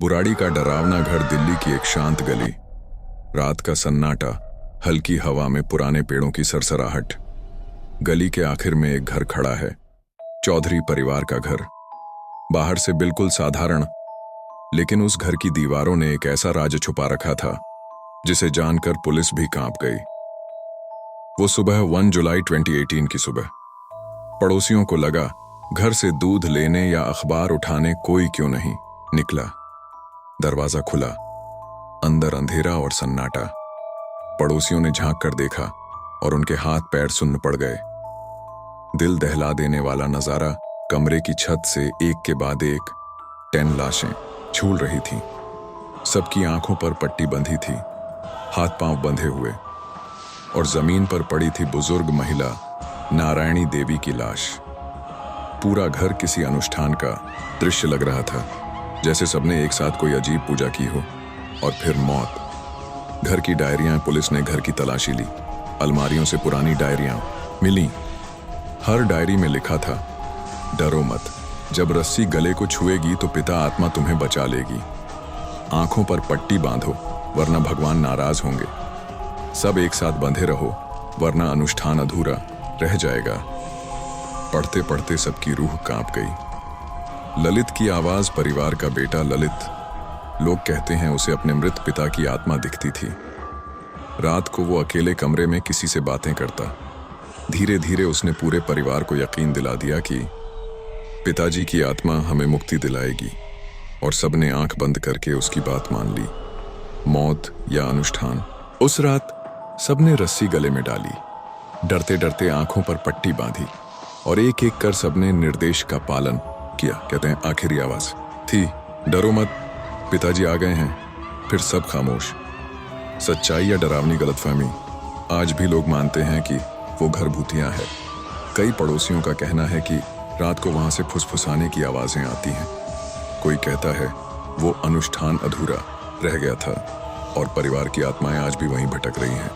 बुराड़ी का डरावना घर, दिल्ली की एक शांत गली, रात का सन्नाटा, हल्की हवा में पुराने पेड़ों की सरसराहट। गली के आखिर में एक घर खड़ा है, चौधरी परिवार का घर। बाहर से बिल्कुल साधारण, लेकिन उस घर की दीवारों ने एक ऐसा राज छुपा रखा था जिसे जानकर पुलिस भी कांप गई। वो सुबह 1 जुलाई 2018 की सुबह। पड़ोसियों को लगा घर से दूध लेने या अखबार उठाने कोई क्यों नहीं निकला। दरवाजा खुला, अंदर अंधेरा और सन्नाटा। पड़ोसियों ने झांक कर देखा और उनके हाथ पैर सुन्न पड़ गए। दिल दहला देने वाला नजारा, कमरे की छत से एक के बाद एक 10 लाशें झूल रही थीं। सबकी आंखों पर पट्टी बंधी थी, हाथ पांव बंधे हुए, और जमीन पर पड़ी थी बुजुर्ग महिला नारायणी देवी की लाश। पूरा घर किसी अनुष्ठान का दृश्य लग रहा था, जैसे सबने एक साथ कोई अजीब पूजा की हो। और फिर मौत। घर की डायरियां, पुलिस ने घर की तलाशी ली। अलमारियों से पुरानी डायरियां मिली। हर डायरी में लिखा था, डरो मत, जब रस्सी गले को छुएगी तो पिता आत्मा तुम्हें बचा लेगी। आंखों पर पट्टी बांधो वरना भगवान नाराज होंगे। सब एक साथ बंधे रहो वरना अनुष्ठान अधूरा रह जाएगा। पढ़ते पढ़ते सबकी रूह कांप गई। ललित की आवाज, परिवार का बेटा ललित। लोग कहते हैं उसे अपने मृत पिता की आत्मा दिखती थी। रात को वो अकेले कमरे में किसी से बातें करता। धीरे धीरे उसने पूरे परिवार को यकीन दिला दिया कि पिताजी की आत्मा हमें मुक्ति दिलाएगी, और सबने आंख बंद करके उसकी बात मान ली। मौत या अनुष्ठान। उस रात सबने रस्सी गले में डाली, डरते डरते आंखों पर पट्टी बांधी, और एक एक कर सबने निर्देश का पालन किया। कहते हैं आखिरी आवाज थी, डरो मत, पिताजी आ गए हैं। फिर सब खामोश। सच्चाई या डरावनी गलतफहमी? आज भी लोग मानते हैं कि वो घर भूतिया है। कई पड़ोसियों का कहना है कि रात को वहां से फुसफुसाने की आवाजें आती हैं। कोई कहता है वो अनुष्ठान अधूरा रह गया था और परिवार की आत्माएं आज भी वहीं भटक रही हैं।